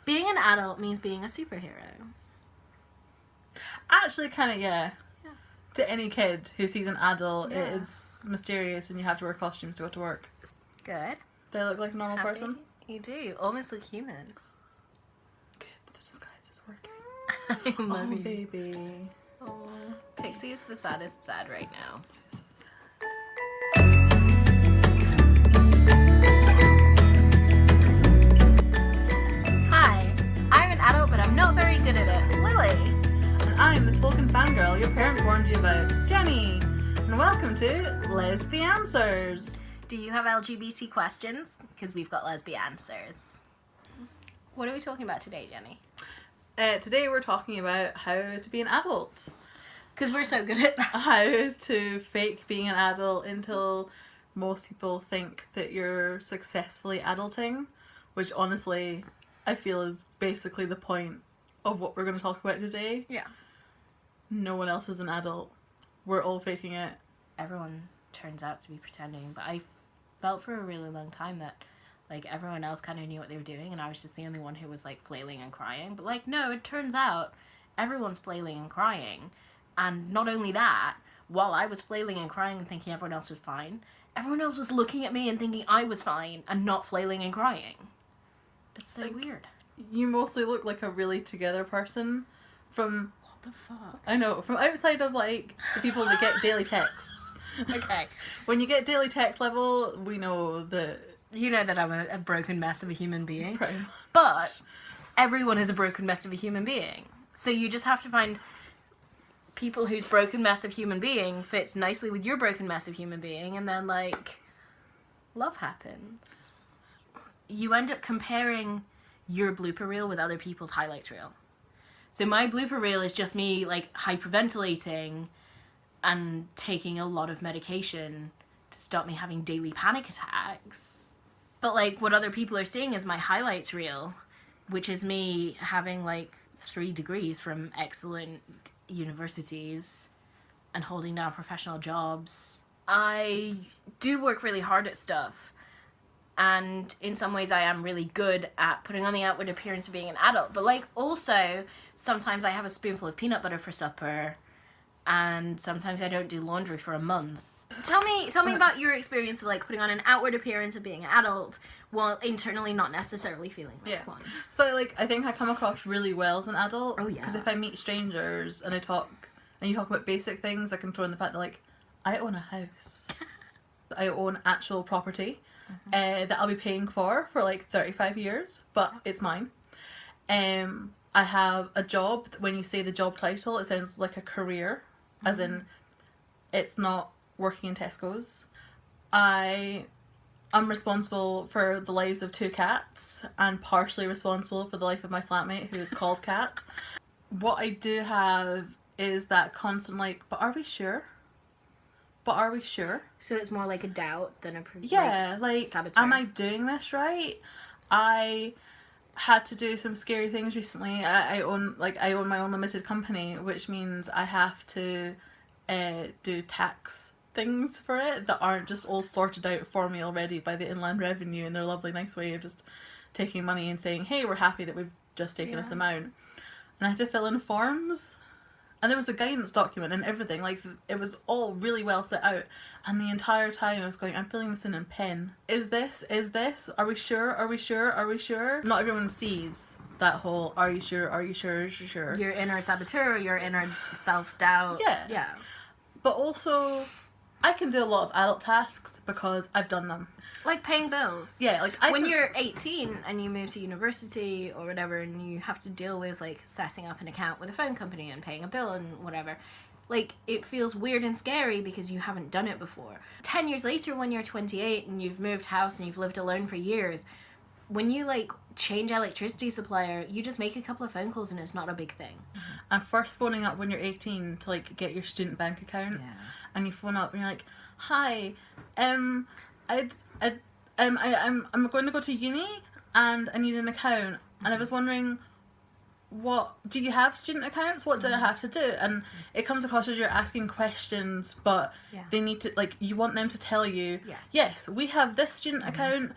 Being an adult means being a superhero. Actually, kind of, yeah. To any kid who sees an adult, Yeah. it's mysterious and you have to wear costumes to go to work. Good. Do I look like a normal Happy? person? You do. Almost look human. Good, the disguise is working. I love Oh, you. baby. Oh, Pixie is the saddest sad right now. She's so sad. Hi, I'm an adult, but I'm not very good at it. Lily. And I'm the Tolkien fangirl your parents warned you about, Jenny. And welcome to Lesbianswers. Do you have LGBT questions? Because we've got Lesbianswers. What are we talking about today, Jenny? Today we're talking about how to be an adult. Because we're so good at that. How to fake being an adult until most people think that you're successfully adulting, which honestly I feel is basically the point of what we're going to talk about today. Yeah. No one else is an adult. We're all faking it. Everyone turns out to be pretending, but I felt for a really long time that like everyone else kind of knew what they were doing and I was just the only one who was like flailing and crying. But like no, it turns out everyone's flailing and crying. And not only that, while I was flailing and crying and thinking everyone else was fine, everyone else was looking at me and thinking I was fine and not flailing and crying. It's so Like, weird. You mostly look like a really together person from, What the fuck? I know, from outside of like the people that get daily texts. Okay. When you get daily text level, we know that... You know that I'm a broken mess of a human being. Pretty much. But everyone is a broken mess of a human being. So you just have to find people whose broken mess of human being fits nicely with your broken mess of human being, and then, like, love happens. You end up comparing your blooper reel with other people's highlights reel. So my blooper reel is just me, like, hyperventilating and taking a lot of medication to stop me having daily panic attacks. But, like, what other people are seeing is my highlights reel, which is me having, like, 3 degrees from excellent universities and holding down professional jobs. I do work really hard at stuff, and in some ways I am really good at putting on the outward appearance of being an adult, but like also sometimes I have a spoonful of peanut butter for supper, and sometimes I don't do laundry for a month. Tell me about your experience of like putting on an outward appearance of being an adult while internally not necessarily feeling like one. So like I think I come across really well as an adult. Oh, yeah. Because if I meet strangers and you talk about basic things, I can throw in the fact that like I own a house. I own actual property that I'll be paying for like 35 years, but it's mine. I have a job. When you say the job title, it sounds like a career, as in it's not working in Tesco's. I'm responsible for the lives of 2 cats and partially responsible for the life of my flatmate who is called Cat. What I do have is that constant like, but are we sure? But are we sure? So it's more like a doubt than a like saboteur. am I doing this right? I had to do some scary things recently. I own my own limited company, which means I have to do tax things for it that aren't just all sorted out for me already by the Inland Revenue in their lovely nice way of just taking money and saying, hey, we're happy that we've just taken this amount. And I had to fill in forms, and there was a guidance document and everything, like it was all really well set out, and the entire time I was going, I'm filling this in pen. Is this? Are we sure? Not everyone sees that whole are you sure? Your inner saboteur, your inner self-doubt. Yeah. But also, I can do a lot of adult tasks because I've done them. Like paying bills. Yeah, like when you're 18 and you move to university or whatever and you have to deal with like setting up an account with a phone company and paying a bill and whatever, like it feels weird and scary because you haven't done it before. 10 years later when you're 28 and you've moved house and you've lived alone for years, when you like change electricity supplier, you just make a couple of phone calls and it's not a big thing. And first phoning up when you're 18 to like get your student bank account, and you phone up and you're like, hi, I'm going to go to uni and I need an account, and I was wondering, what do you have student accounts? What do I have to do? And it comes across as you're asking questions, but they need to, like, you want them to tell you, yes we have this student account,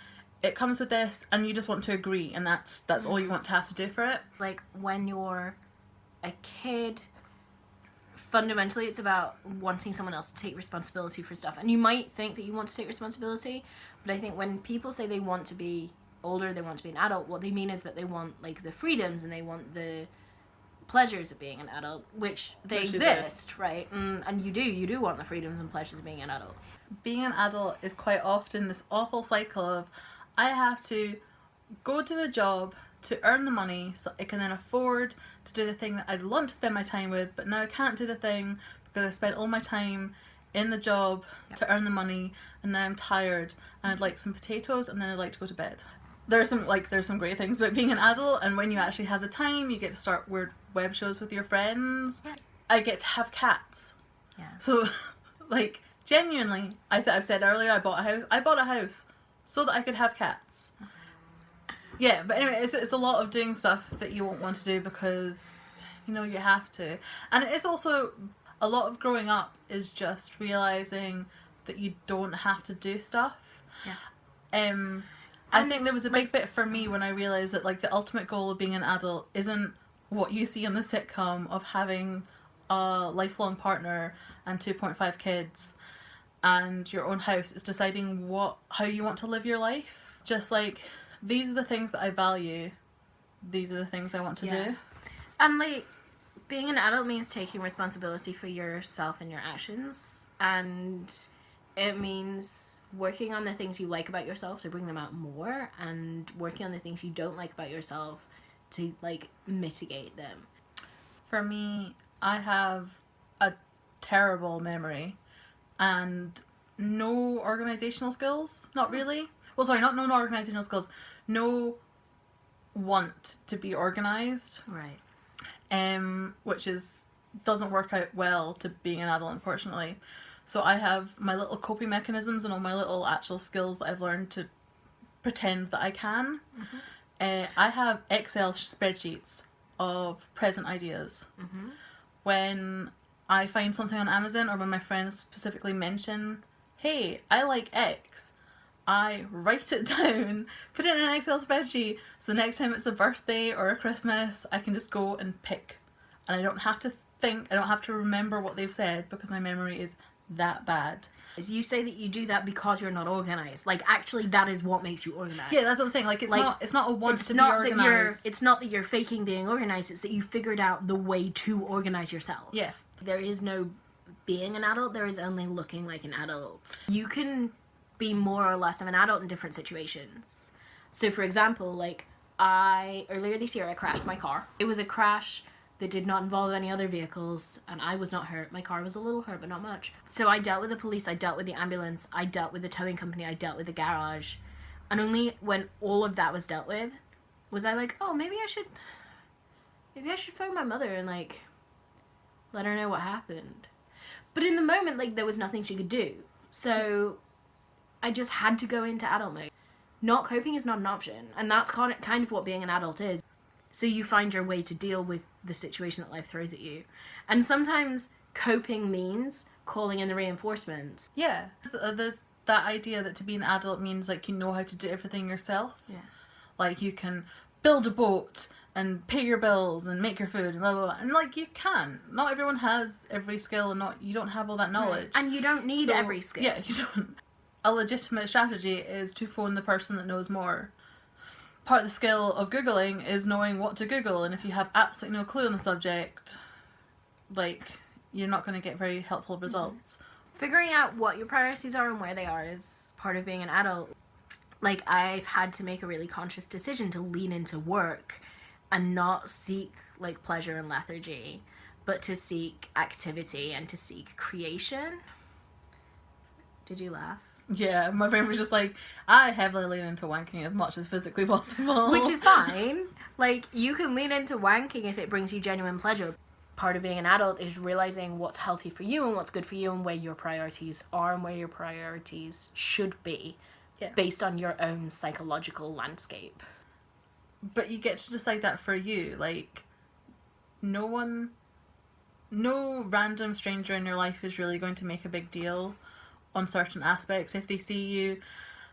it comes with this, and you just want to agree, and that's all you want to have to do for it. Like, when you're a kid, fundamentally it's about wanting someone else to take responsibility for stuff. And you might think that you want to take responsibility, but I think when people say they want to be older, they want to be an adult, what they mean is that they want, like, the freedoms and they want the pleasures of being an adult, which exist, right? And you do want the freedoms and pleasures of being an adult. Being an adult is quite often this awful cycle of, I have to go to a job to earn the money so I can then afford to do the thing that I'd want to spend my time with, but now I can't do the thing because I spent all my time in the job to earn the money, and now I'm tired and I'd like some potatoes and then I'd like to go to bed. There's some great things about being an adult, and when you actually have the time, you get to start weird web shows with your friends. Yeah. I get to have cats. Yeah. So, like, genuinely, I've said earlier, I bought a house so that I could have cats. Yeah, but anyway, it's a lot of doing stuff that you won't want to do because, you have to. And it's also, a lot of growing up is just realising that you don't have to do stuff. Yeah. I think there was a big bit for me when I realised that, like, the ultimate goal of being an adult isn't what you see in the sitcom of having a lifelong partner and 2.5 kids and your own house. It's deciding how you want to live your life. Just like, these are the things that I value. These are the things I want to do. And, like, being an adult means taking responsibility for yourself and your actions. And it means working on the things you like about yourself to bring them out more, and working on the things you don't like about yourself to, like, mitigate them. For me, I have a terrible memory and no organisational skills. Not really. Well, sorry, not no organisational skills. No want to be organised. Right. Which doesn't work out well to being an adult, unfortunately. So I have my little coping mechanisms and all my little actual skills that I've learned to pretend that I can. Mm-hmm. I have Excel spreadsheets of present ideas. Mm-hmm. When I find something on Amazon, or when my friends specifically mention, hey, I like X, I write it down, put it in an Excel spreadsheet, so the next time it's a birthday or a Christmas, I can just go and pick. And I don't have to think, I don't have to remember what they've said, because my memory is that bad. You say that you do that because you're not organised. Like, actually, that is what makes you organised. Yeah, that's what I'm saying. Like, it's not a want to be organised. It's not that you're faking being organised, it's that you figured out the way to organise yourself. Yeah. There is no being an adult, there is only looking like an adult. You can be more or less of an adult in different situations. So, for example, like, earlier this year I crashed my car. It was a crash that did not involve any other vehicles, and I was not hurt. My car was a little hurt, but not much. So I dealt with the police, I dealt with the ambulance, I dealt with the towing company, I dealt with the garage. And only when all of that was dealt with was I like, oh, maybe I should phone my mother and, like, let her know what happened. But in the moment, like, there was nothing she could do. So I just had to go into adult mode. Not coping is not an option, and that's kind of what being an adult is. So you find your way to deal with the situation that life throws at you. And sometimes coping means calling in the reinforcements. Yeah. There's that idea that to be an adult means, like, you know how to do everything yourself. Yeah. Like, you can build a boat and pay your bills and make your food and blah, blah, blah. And, like, you can. Not everyone has every skill, and you don't have all that knowledge. Right. And you don't need every skill. Yeah, you don't. A legitimate strategy is to phone the person that knows more. Part of the skill of Googling is knowing what to Google, and if you have absolutely no clue on the subject, like, you're not going to get very helpful results. Figuring out what your priorities are and where they are is part of being an adult. Like, I've had to make a really conscious decision to lean into work and not seek, like, pleasure and lethargy, but to seek activity and to seek creation. Did you laugh? Yeah, my brain was just like, I heavily lean into wanking as much as physically possible. Which is fine. Like, you can lean into wanking if it brings you genuine pleasure. Part of being an adult is realising what's healthy for you and what's good for you and where your priorities are and where your priorities should be, based on your own psychological landscape. But you get to decide that for you. Like, no random stranger in your life is really going to make a big deal on certain aspects. If they see you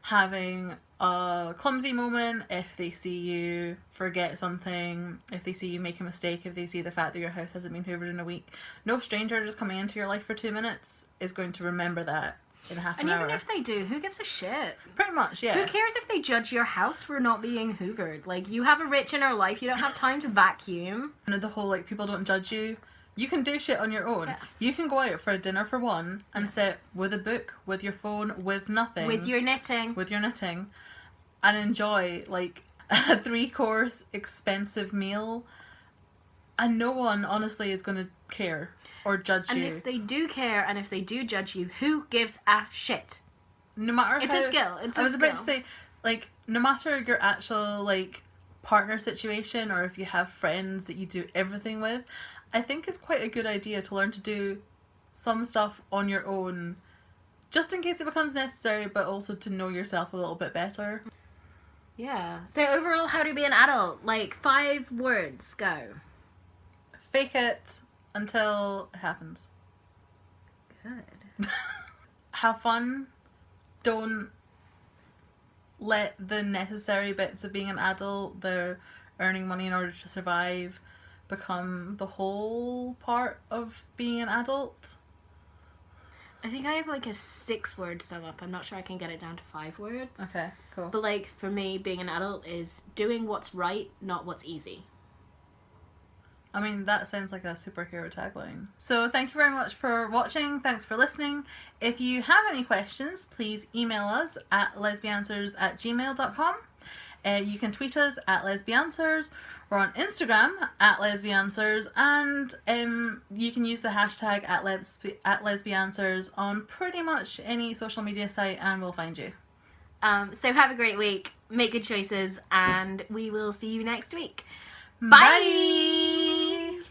having a clumsy moment, if they see you forget something, if they see you make a mistake, if they see the fact that your house hasn't been hoovered in a week. No stranger just coming into your life for 2 minutes is going to remember that in half an hour. And even if they do, who gives a shit? Pretty much, yeah. Who cares if they judge your house for not being hoovered? Like, you have a rich inner life, you don't have time to vacuum. And the whole, like, people don't judge you. You can do shit on your own. Yeah. You can go out for a dinner for one and sit with a book, with your phone, with nothing. With your knitting. With your knitting. And enjoy, like, a 3-course expensive meal. And no one, honestly, is going to care or judge you. And if they do care and if they do judge you, who gives a shit? No matter It's a skill. It's a skill. I was about to say, like, no matter your actual, like, partner situation or if you have friends that you do everything with, I think it's quite a good idea to learn to do some stuff on your own, just in case it becomes necessary, but also to know yourself a little bit better. Yeah. So overall, how to be an adult? Like, 5 words. Go. Fake it until it happens. Good. Have fun. Don't let the necessary bits of being an adult, the earning money in order to survive, become the whole part of being an adult. I think I have like a 6-word sum up. I'm not sure I can get it down to 5 words. Okay, cool. But like, for me, being an adult is doing what's right, not what's easy. I mean, that sounds like a superhero tagline. So thank you very much for watching. Thanks for listening. If you have any questions, please email us at lesbianswers@gmail.com. You can tweet us at Lesbianswers. We're on Instagram at Lesbianswers, and you can use the hashtag at Lesbianswers on pretty much any social media site, and we'll find you. So have a great week, make good choices, and we will see you next week. Bye! Bye.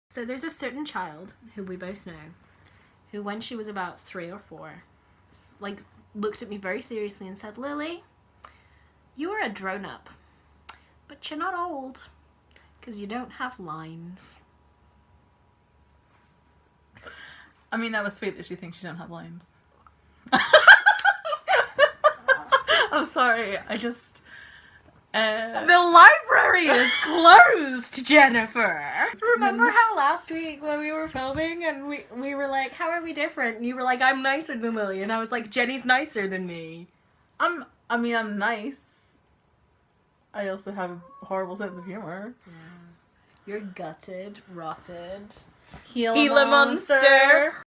So there's a certain child who we both know, who when she was about 3 or 4, like, looked at me very seriously and said, "Lily, you are a grown-up, but you're not old, because you don't have lines." I mean, that was sweet that she thinks she don't have lines. I'm sorry, I just... The library is closed, Jennifer. Remember how last week when we were filming and we were like, how are we different? And you were like, I'm nicer than Lily. And I was like, Jenny's nicer than me. I'm nice. I also have a horrible sense of humor. Yeah. You're gutted, rotted. Gila monster.